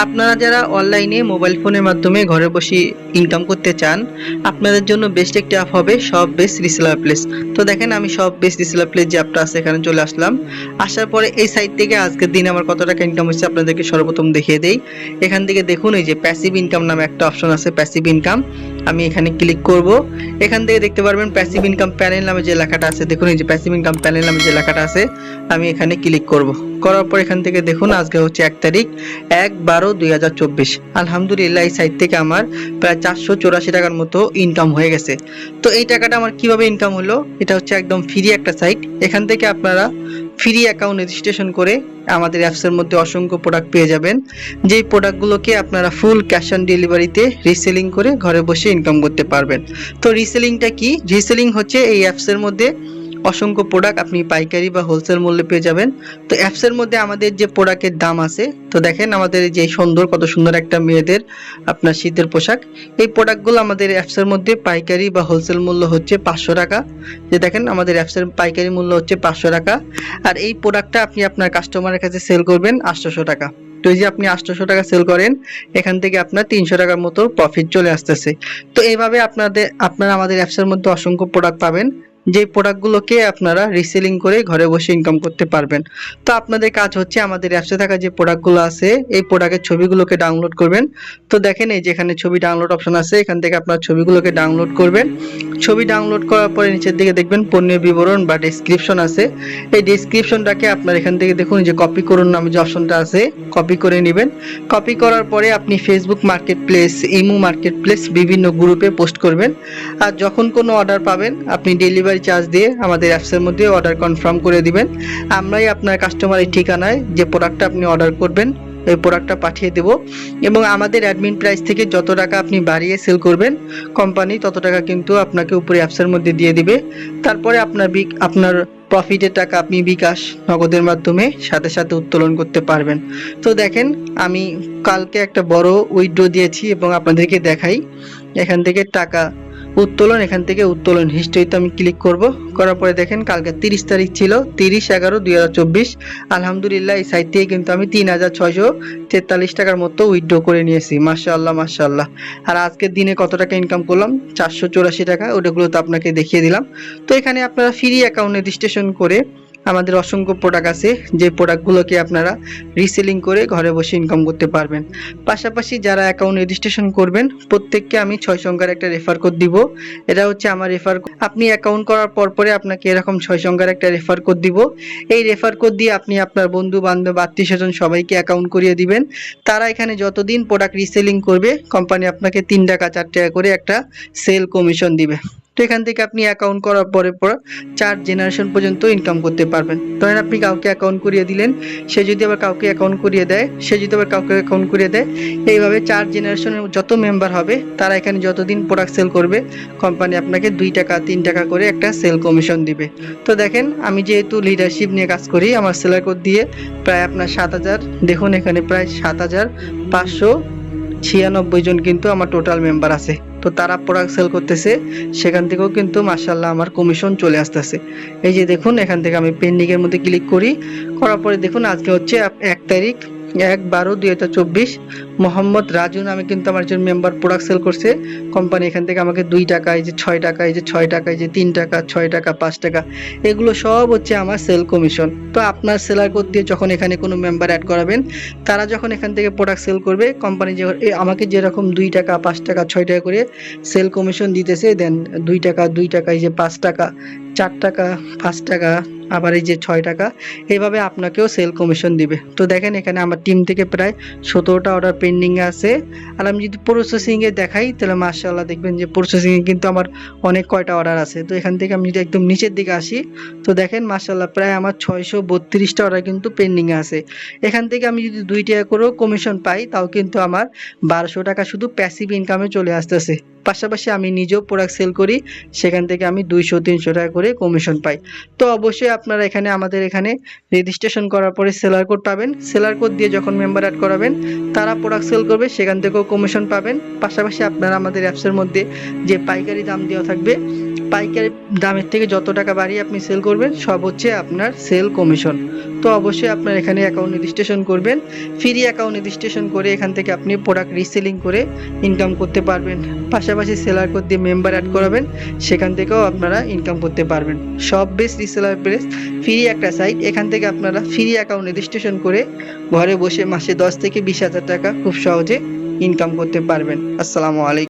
আপনারা যারা অনলাইনে মোবাইল ফোনের মাধ্যমে ঘরে বসে ইনকাম করতে চান, আপনাদের জন্য বেস্ট একটি অ্যাপ হবে সব বেস্ট রিসেলার প্লেস। তো দেখেন আমি সব বেস্ট রিসেলার প্লেস যে অ্যাপটা আছে এখানে চলে আসলাম। আসার পরে এই সাইট থেকে আজকের দিনে আমার কত টাকা ইনকাম হচ্ছে আপনাদেরকে সর্বপ্রথম দেখিয়ে দেই। এখান থেকে দেখুন এই যে প্যাসিভ ইনকাম নামে একটা অপশন আছে, প্যাসিভ ইনকাম। আমি এখানে ক্লিক করব। এখান থেকে দেখতে পারবেন প্যাসিভ ইনকাম প্যানেল নামে যে লেখাটা আছে, দেখুন এই যে প্যাসিভ ইনকাম প্যানেল নামে যে লেখাটা আছে, আমি এখানে ক্লিক করব। করার পর এখান থেকে দেখুন আজকে হচ্ছে 1 তারিখ 1/12/2024। আলহামদুলিল্লাহ এই সাইট থেকে আমার প্রায় 484 টাকার মতো ইনকাম হয়ে গেছে। তো এই টাকাটা আমার কিভাবে ইনকাম হলো, এটা হচ্ছে একদম ফ্রি একটা সাইট। এখান থেকে আপনারা ফ্রি অ্যাকাউন্ট রেজিস্ট্রেশন করে আমাদের অ্যাপসের মধ্যে অসংখ্য প্রোডাক্ট পেয়ে যাবেন, যেই প্রোডাক্টগুলোকে আপনারা ফুল ক্যাশ অন ডেলিভারিতে রিসেলিং করে ঘরে বসে ইনকাম করতে পারবেন। তো রিসেলিংটা কি? রিসেলিং হচ্ছে এই অ্যাপসের মধ্যে অসংখ্য প্রোডাক্ট আপনি পাইকারি বা হোলসেল মূল্যে পেয়ে যাবেন। তো অ্যাপসের মধ্যে আমাদের যে প্রোডাক্টের দাম আছে, তো দেখেন আমাদের যে সুন্দর, কত সুন্দর একটা মেয়েদের আপনার শীতের পোশাক, এই প্রোডাক্টগুলো আমাদের অ্যাপসের মধ্যে পাইকারি বা হোলসেল মূল্য হচ্ছে 500 টাকা। যে দেখেন আমাদের অ্যাপসের পাইকারি মূল্য হচ্ছে 500 টাকা, আর এই প্রোডাক্টটা আপনি আপনার কাস্টমারের কাছে সেল করবেন 800 টাকা। তো এই যে আপনি 800 টাকা সেল করেন, এখান থেকে আপনার 300 টাকার মতো প্রফিট চলে আসতেছে। তো এইভাবে আপনারা আমাদের অ্যাপসের মধ্যে অসংখ্য প্রোডাক্ট পাবেন, যে প্রোডাক্টগুলোকে আপনারা রিসেলিং করে ঘরে বসে ইনকাম করতে পারবেন। তো আপনাদের কাজ হচ্ছে আমাদের অ্যাপসে থাকা যে প্রোডাক্টগুলো আছে এই প্রোডাক্টের ছবিগুলোকে ডাউনলোড করবেন। তো দেখেন এই যেখানে ছবি ডাউনলোড অপশন আছে, এখান থেকে আপনার ছবিগুলোকে ডাউনলোড করবেন। ছবি ডাউনলোড করার পরে নিচের দিকে দেখবেন পণ্যের বিবরণ বা ডেসক্রিপশন আছে। এই ডেসক্রিপশনটাকে আপনার এখান থেকে দেখুন যে কপি করুন নামে যে অপশনটা আছে, কপি করে নেবেন। কপি করার পরে আপনি Facebook market place, imo market place বিভিন্ন গ্রুপে পোস্ট করবেন। আর যখন কোনো অর্ডার পাবেন আপনি ডেলিভারি চার্জ দিয়ে আমাদের অ্যাপসের মধ্যে অর্ডার কনফার্ম করে দিবেন। আমরাই আপনার কাস্টমারের ঠিকানায় যে প্রোডাক্টটা আপনি অর্ডার করবেন এই প্রোডাক্টটা পাঠিয়ে দেব, এবং আমাদের অ্যাডমিন প্রাইস থেকে যত টাকা আপনি বাড়িয়ে সেল করবেন কোম্পানি তত টাকা কিন্তু আপনাকে উপরে অ্যাপসের মধ্যে দিয়ে দিবে। তারপরে আপনার প্রফিটের টাকা আপনি বিকাশ নগদের মাধ্যমে সাথে সাথে উত্তোলন করতে পারবেন। তো দেখেন আমি কালকে একটা বড় উইথড্র দিয়েছি এবং আপনাদেরকে দেখাই। এখান থেকে টাকা উত্তোলন, এখান থেকে উত্তোলন হিস্ট্রিতে আমি ক্লিক করব। করার পরে দেখেন কালকে 30 তারিখ ছিল, 30/11/2024। আলহামদুলিল্লাহ এই সাইট থেকে কিন্তু আমি 3643 টাকার মতো উইথড্র করে নিয়েছি। মাশাআল্লাহ মাশাআল্লাহ। আর আজকের দিনে কত টাকা ইনকাম করলাম? 484 টাকা। ওটাগুলো তো আপনাকে দেখিয়ে দিলাম। তো এখানে আপনারা ফ্রি অ্যাকাউন্ট রেজিস্ট্রেশন করে আমাদের অসংখ্য প্রোডাক্ট আছে, যে প্রোডাক্টগুলোকে আপনারা রিসেলিং করে ঘরে বসে ইনকাম করতে পারবেন। পাশাপাশি যারা অ্যাকাউন্ট রেজিস্ট্রেশন করবেন প্রত্যেককে আমি 6 সংখ্যার একটা রেফার কোড দিব। এটা হচ্ছে আমার রেফার। আপনি অ্যাকাউন্ট করার পরে আপনাকে এরকম 6 সংখ্যার একটা রেফার কোড দিব। এই রেফার কোড দিয়ে আপনি আপনার বন্ধু বান্ধব আত্মীয় স্বজন সবাইকে অ্যাকাউন্ট করিয়ে দিবেন। তারা এখানে যতদিন প্রোডাক্ট রিসেলিং করবে কোম্পানি আপনাকে 3 টাকা 4 টাকা করে একটা সেল কমিশন দিবে। তো এখান থেকে আপনি অ্যাকাউন্ট করার পরে 4 জেনারেশন পর্যন্ত ইনকাম করতে পারবেন। ধরেন আপনি কাউকে অ্যাকাউন্ট করিয়ে দিলেন, সে যদি আবার কাউকে অ্যাকাউন্ট করিয়ে দেয়, সে যদি আবার কাউকে অ্যাকাউন্ট করিয়ে দেয়, এইভাবে 4 জেনারেশনের যত মেম্বার হবে তারা এখানে যতদিন প্রোডাক্ট সেল করবে কোম্পানি আপনাকে 2 টাকা 3 টাকা করে একটা সেল কমিশন দিবে। তো দেখেন আমি যেহেতু লিডারশিপ নিয়ে কাজ করি, আমার সেলার কোড দিয়ে প্রায় আপনার 7000, দেখুন এখানে প্রায় 7596 জন কিন্তু আমার টোটাল মেম্বার আছে। তো তারা প্রোডাক্ট সেল করতেছে, সেখান থেকেও কিন্তু মাশাআল্লাহ আমার কমিশন চলে আসতেছে। এই যে দেখুন এখান থেকে আমি পেন্ডিং এর মধ্যে ক্লিক করি। করার পরে দেখুন আজকে হচ্ছে 1 তারিখ 1/12/2024। মোহাম্মদ রাজু নামে কিন্তু আমার একজন মেম্বার প্রোডাক্ট সেল করছে। কোম্পানি এখান থেকে আমাকে 2 টাকা, এই যে 6 টাকা, এই যে 6 টাকা, এই যে 3 টাকা, 6 টাকা, 5 টাকা, এগুলো সব হচ্ছে আমার সেল কমিশন। তো আপনার সেলার কোড দিয়ে যখন এখানে কোনো মেম্বার অ্যাড করাবেন, তারা যখন এখান থেকে প্রোডাক্ট সেল করবে কোম্পানি যে আমাকে যেরকম 2 টাকা 5 টাকা 6 টাকা করে সেল কমিশন দিতেছে, দেন 2 টাকা 2 টাকা, এই যে 5 টাকা 4 টাকা 5 টাকা, আবার এই যে 6 টাকা, এইভাবে আপনাকেও সেল কমিশন দিবে। তো দেখেন এখানে আমার টিম থেকে প্রায় 17টা অর্ডার পেন্ডিং এ আছে। আর আমি যদি প্রসেসিং এ দেখাই তাহলে মাশাআল্লাহ দেখবেন যে প্রসেসিং এ কিন্তু আমার অনেক কয়টা অর্ডার আছে। তো এখান থেকে আমি যদি একদম নিচের দিকে আসি, তো দেখেন মাশাআল্লাহ প্রায় আমার 632টা অর্ডার কিন্তু পেন্ডিং এ আছে। এখান থেকে আমি যদি 2 টাকা করেও কমিশন পাই তাও কিন্তু আমার 1200 টাকা শুধু প্যাসিভ ইনকামে চলে আসতেছে। পাশাপাশি আমি নিজেও প্রোডাক্ট সেল করি, সেখান থেকে আমি 200-300 টাকা করে কমিশন পাই। তো অবশ্যই আপনারা এখানে আমাদের এখানে রেজিস্ট্রেশন করার পরে সেলার কোড পাবেন। সেলার কোড দিয়ে যখন মেম্বার অ্যাড করাবেন তারা প্রোডাক্ট সেল করবে, সেখান থেকেও কমিশন পাবেন। পাশাপাশি আপনারা আমাদের অ্যাপসের মধ্যে যে পাইকারি দাম দেওয়া থাকবে পাইকারি দামের থেকে যত টাকা বাড়িয়ে আপনি সেল করবেন সব হচ্ছে আপনার সেল কমিশন। তো অবশ্যই আপনার এখানে অ্যাকাউন্ট রেজিস্ট্রেশন করবেন। ফ্রি অ্যাকাউন্ট রেজিস্ট্রেশন করে এখান থেকে আপনি প্রোডাক্ট রিসেলিং করে ইনকাম করতে পারবেন। পাশাপাশি সেলার কোড দিয়ে মেম্বার অ্যাড করাবেন, সেখান থেকেও আপনারা ইনকাম করতে পারবেন। সব বেস্ট রিসেলার প্লেস ফ্রি একটা সাইট, এখান থেকে আপনারা ফ্রি অ্যাকাউন্ট রেজিস্ট্রেশন করে ঘরে বসে মাসে 10 থেকে 20 হাজার টাকা খুব সহজে ইনকাম করতে পারবেন। আসসালামু আলাইকুম।